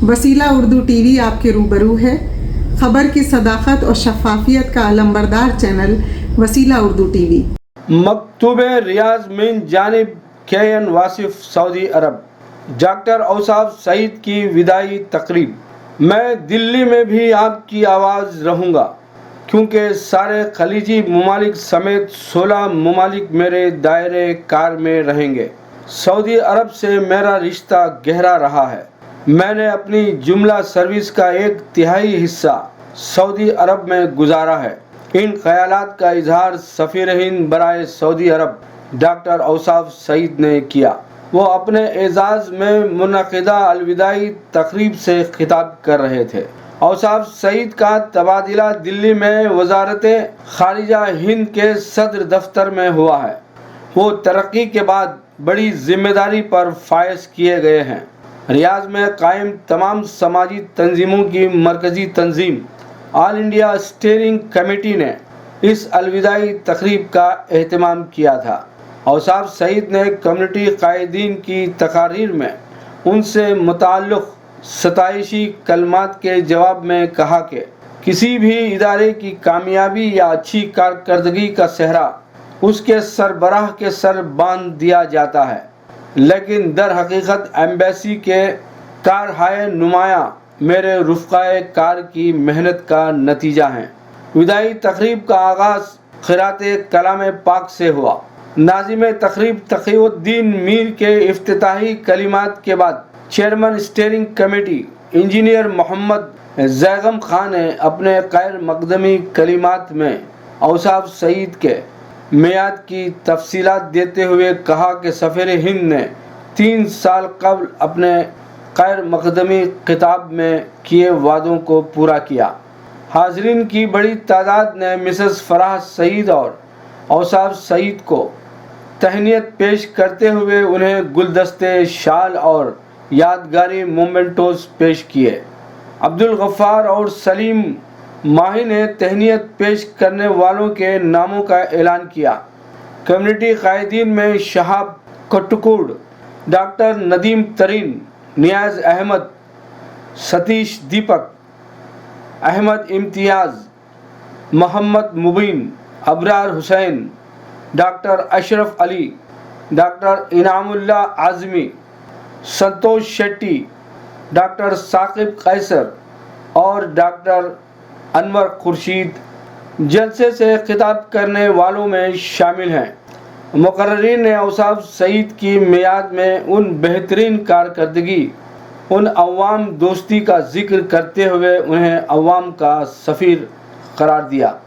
वसीला उर्दू टीवी आपके रूबरू है। खबर की सदाकत और शफाफियत का अलंबरदार चैनल वसीला उर्दू टीवी। मकतूब रियाज मिन जानिब KN वासिफ सऊदी अरब। डॉक्टर औसाफ सईद की विदाई तकरीब। मैं दिल्ली में भी आपकी आवाज़ रहूँगा क्योंकि सारे खलीजी ममालिक समेत 16 ममालिक मेरे दायरे कार में रहेंगे। सऊदी अरब से मेरा रिश्ता गहरा रहा है। मैंने अपनी जुमला सर्विस का 1/3 हिस्सा सऊदी अरब में गुजारा है। इन ख्यालात का इजहार सफ़ीर हिंद बराए सऊदी अरब डॉक्टर औसाफ सईद ने किया। वो अपने एजाज़ में मुनक़िदा अलविदाई तकरीब से खिताब कर रहे थे। औसाफ सईद का तबादला दिल्ली में वजारत खारिजा हिंद के सदर दफ्तर में हुआ है। वो तरक्की के बाद बड़ी जिम्मेदारी पर फायज किए गए हैं। रियाज में कायम तमाम समाजी तंजीमों की मरकज़ी तंजीम ऑल इंडिया स्टीयरिंग कमेटी ने इस अलविदाई तकरीब का एहतमाम किया था। औसाफ सईद ने कम्युनिटी कायदीन की तकारीर में उनसे मुताल्लिक़ सताइशी कलमात के जवाब में कहा कि किसी भी इदारे की कामयाबी या अच्छी कारकर्दगी का सेहरा उसके सरबराह के सर बांध दिया जाता है, लेकिन दर हकीकत एम्बेसी के कारहाय नुमाया मेरे रुफ़क़ाए कार की मेहनत का नतीजा है। विदाई तकरीब का आगाज़ क़िराते कलाम पाक से हुआ। नाज़िम तकरीब तक़ीउद्दीन मीर के इफ्तिताही कलिमात के बाद chairman steering committee engineer Mohammad Zaigham Khan ने अपने गैर मक़दमी कलिमात में औसाफ सईद के मियाद की तफसीलात देते हुए कहा कि सफ़ीर हिंद ने 3 साल कबल अपने गैर मक़दमी खिताब में किए वादों को पूरा किया। हाज़रीन की बड़ी तादाद ने मिसेस फराह सईद और औसाफ सईद को तहनीत पेश करते हुए उन्हें गुलदस्ते, शाल और यादगारी मोमेंटोस पेश किए। अब्दुल गफ़ार और सलीम माही ने तहनीत पेश करने वालों के नामों का ऐलान किया। कम्युनिटी कायदीन में शहाब कट्टुकुड़, डॉक्टर नदीम तरीन, नियाज़ अहमद, सतीश दीपक, अहमद इम्तियाज़, मोहम्मद मुबीन, अबरार हुसैन, डॉक्टर अशरफ अली, डॉक्टर इनामुल्ला आज़मी, संतोष शेट्टी, डॉक्टर साकिब कैसर और डॉक्टर अनवर खुर्शीद जलसे से खिताब करने वालों में शामिल हैं। मुकर्रीन ने औसाफ सईद की मियाद में उन बेहतरीन कारकर्दगी, उन अवाम दोस्ती का जिक्र करते हुए उन्हें अवाम का सफ़ीर करार दिया।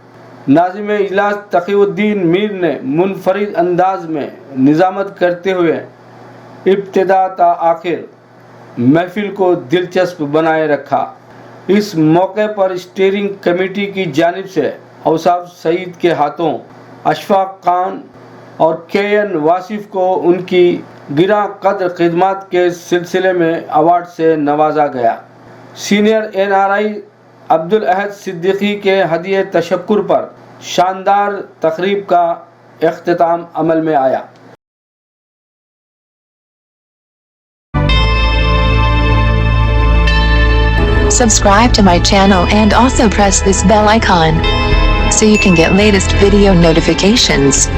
नाज़िम इजलास तक़ीउद्दीन मीर ने मुनफरिद अंदाज में निज़ामत करते हुए इब्तिदा ता आखिर महफिल को दिलचस्प बनाए रखा। इस मौके पर स्टीयरिंग कमेटी की जानिब से औसाफ सईद के हाथों अशफाक खान और KN वासिफ को उनकी गिरा कद्र खिदमत के सिलसिले में अवार्ड से नवाजा गया। सीनियर NRI अब्दुल अहद सिद्दीकी के हदिये तशक्कुर पर शानदार तकरीब का इख्तिताम अमल में आया। Subscribe to my channel and also press this bell icon so you can get latest video notifications.